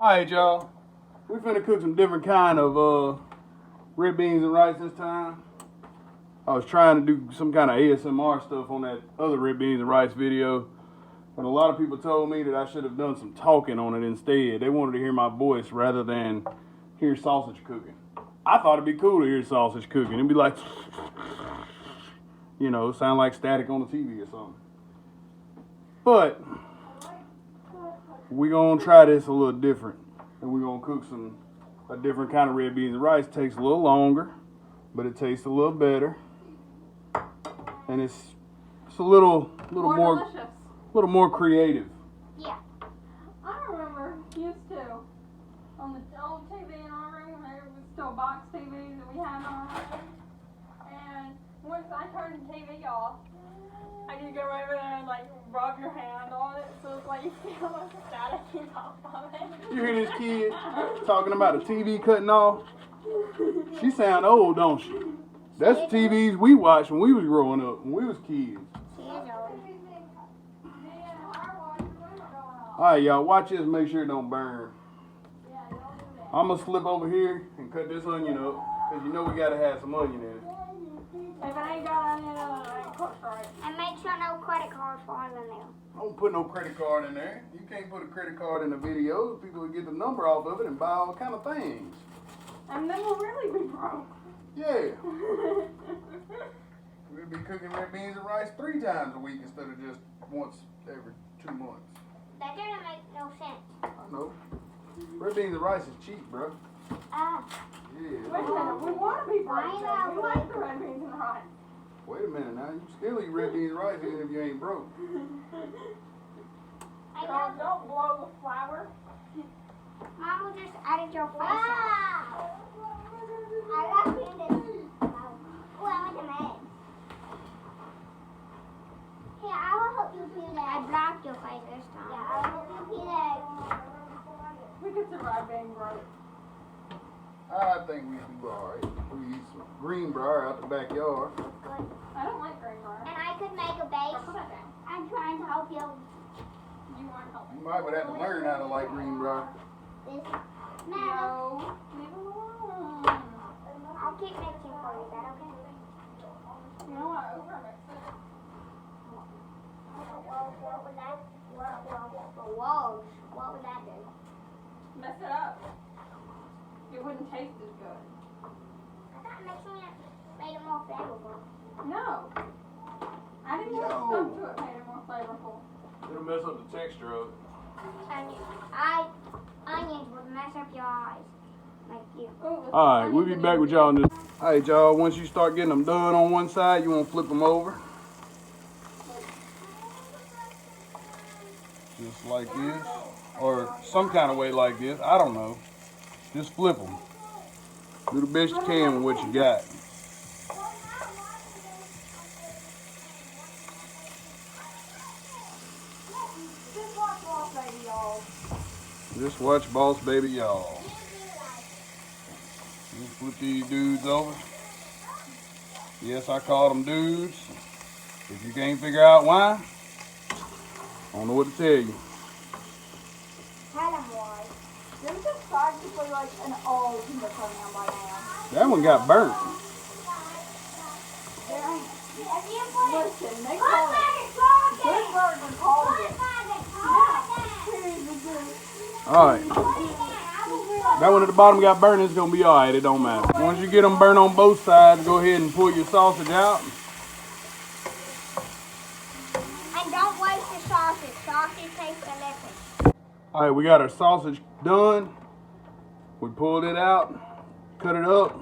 Alright, y'all. We finna cook some different kind of red beans and rice this time. I was trying to do some kind of ASMR stuff on that other red beans and rice video, but a lot of people told me that I should have done some talking on it instead. They wanted to hear my voice rather than hear sausage cooking. I thought it'd be cool to hear sausage cooking. It'd be like, you know, sound like static on the TV or something. But we're gonna try this a little different, and we're gonna cook a different kind of red beans and rice. Takes a little longer, but it tastes a little better, and it's a little more delicious. A little more creative. Yeah, I remember used to on the old TV in our room. There was still box TVs that we had in our room, and once I turned the TV off, I could go over there and like rub your hand on it, so it's like you feel like the static off of it. You hear this kid talking about a TV cutting off? She sound old, don't she? That's the TVs we watched when we was growing up, when we was kids. Alright, y'all, watch this, make sure it don't burn. I'm gonna slip over here and cut this onion up, because you know we gotta have some onion in it. If I ain't got onion, it ain't cooked right. And make sure no credit cards fall in there. Don't put no credit card in there. You can't put a credit card in a video. People will get the number off of it and buy all kind of things. And then we'll really be broke. Yeah. We'll be cooking red beans and rice 3 times a week instead of just once every 2 months. That doesn't make no sense. I know. Red beans and rice is cheap, bro. Ah. Yeah. Wait a minute, we want to be broke. We like the red beans and rice. Wait a minute now. You still eat red beans and rice even if you ain't broke. Don't blow the flour. Mama just added your face out. I love you. Oh, I want the eggs. Here, I will help you peel that. I blocked your face this time. Yeah, I will help you peel that. We could survive being broke. I think we should be alright. We eat some greenbrier out the backyard. Good. I don't like greenbrier. And I could make a base. Put that down. I'm trying to help you. You weren't helping. You might have to learn how to like greenbrier. This. No. Leave it alone. I'll keep mixing for you. Is that okay? You know what? Overmix it. What would that? Whoa. What would that do? Mess it up. It wouldn't taste as good. I thought mixing it made it more flavorful. No. Adding more stuff to it made it more flavorful. It'll mess up the texture of it. Onions would mess up your eyes. Like you. Alright, we'll be back with y'all in this. Alright, y'all, once you start getting them done on one side, you want to flip them over. Just like this. Or some kind of way like this. I don't know. Just flip them. Do the best you can with what you got. Just watch Boss Baby, y'all. You flip these dudes over. Yes, I call them dudes. If you can't figure out why, I don't know what to tell you. Tell them why. There's just practically like an old in the program right now. That one got burnt. Listen, they call it. Good burger called it. Alright. That one at the bottom got burnt, it's going to be alright, it don't matter. Once you get them burnt on both sides, go ahead and pull your sausage out. And don't waste the sausage. Sausage tastes delicious. Alright, we got our sausage done. We pulled it out, cut it up,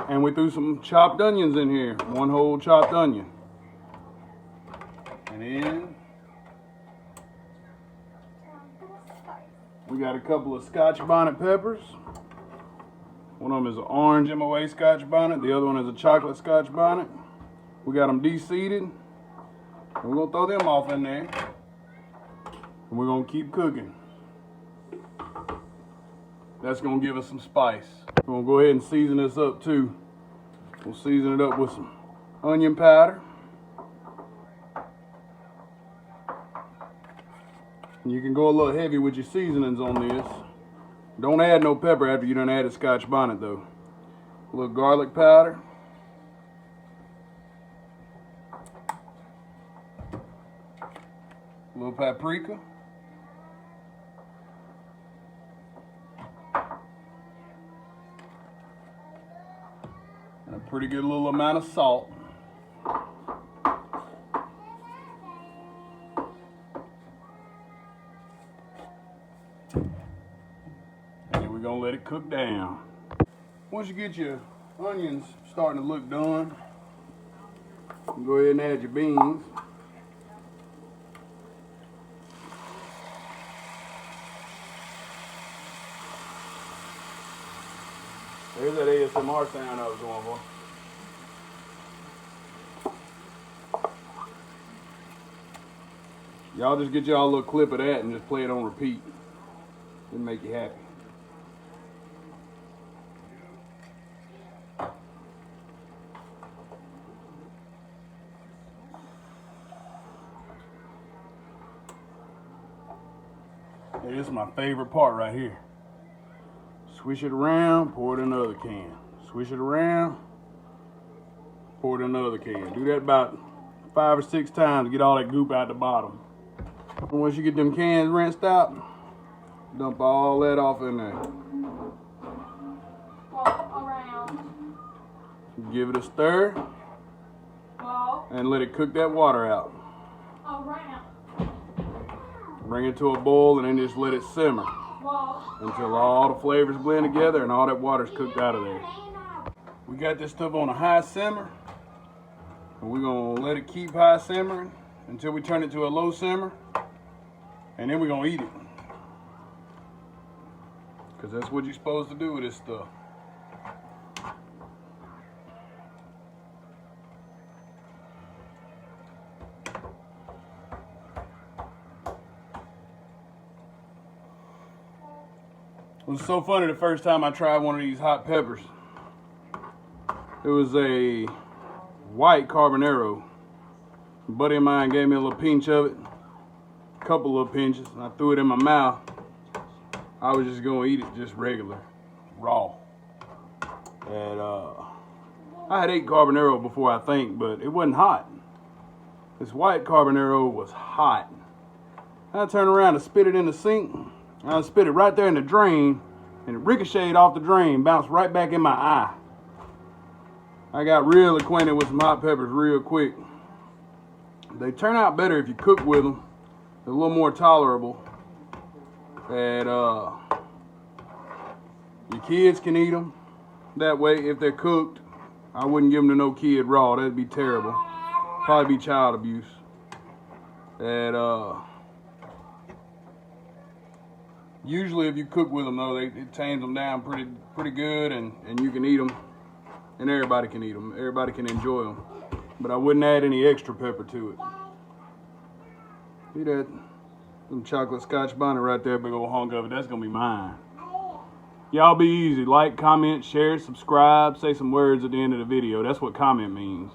and we threw some chopped onions in here. 1 whole chopped onion. And then we got a couple of Scotch Bonnet peppers. One of them is an orange MOA Scotch Bonnet. The other one is a chocolate Scotch Bonnet. We got them de-seeded. And we're going to throw them off in there. And we're going to keep cooking. That's going to give us some spice. We're going to go ahead and season this up too. We'll season it up with some onion powder. You can go a little heavy with your seasonings on this. Don't add no pepper after you done added Scotch bonnet though. A little garlic powder. A little paprika. And a pretty good little amount of salt. And we're gonna let it cook down. Once you get your onions starting to look done, you can go ahead and add your beans. There's that ASMR sound I was going for. Y'all just get y'all a little clip of that and just play it on repeat. It'll make you happy. Hey, this is my favorite part right here. Swish it around, pour it in another can. Swish it around, pour it in another can. Do that about 5 or 6 times to get all that goop out the bottom. And once you get them cans rinsed out, dump all that off in there. Well, around. Give it a stir, Well, and let it cook that water out. around. Bring it to a boil and then just let it simmer Well, until all the flavors blend together and all that water's cooked out of there. We got this stuff on a high simmer, and we're gonna let it keep high simmering until we turn it to a low simmer, and then we're gonna eat it. Because that's what you're supposed to do with this stuff. It was so funny the first time I tried one of these hot peppers. It was a white carbonero. A buddy of mine gave me a little pinch of it, a couple little pinches, and I threw it in my mouth. I was just gonna eat it just regular, raw. And I had ate carbonero before, I think, but it wasn't hot. This white carbonero was hot. I turned around and spit it in the sink. I spit it right there in the drain, and it ricocheted off the drain, bounced right back in my eye. I got real acquainted with some hot peppers real quick. They turn out better if you cook with them. They're a little more tolerable. And your kids can eat them that way if they're cooked. I wouldn't give them to no kid raw. That'd be terrible. Probably be child abuse. And usually if you cook with them though, it tames them down pretty good, and you can eat them, and everybody can eat them. Everybody can enjoy them. But I wouldn't add any extra pepper to it. See that? Some chocolate Scotch bonnet right there, big old hunk of it. That's gonna be mine. Y'all be easy. Like, comment, share, subscribe, say some words at the end of the video. That's what comment means.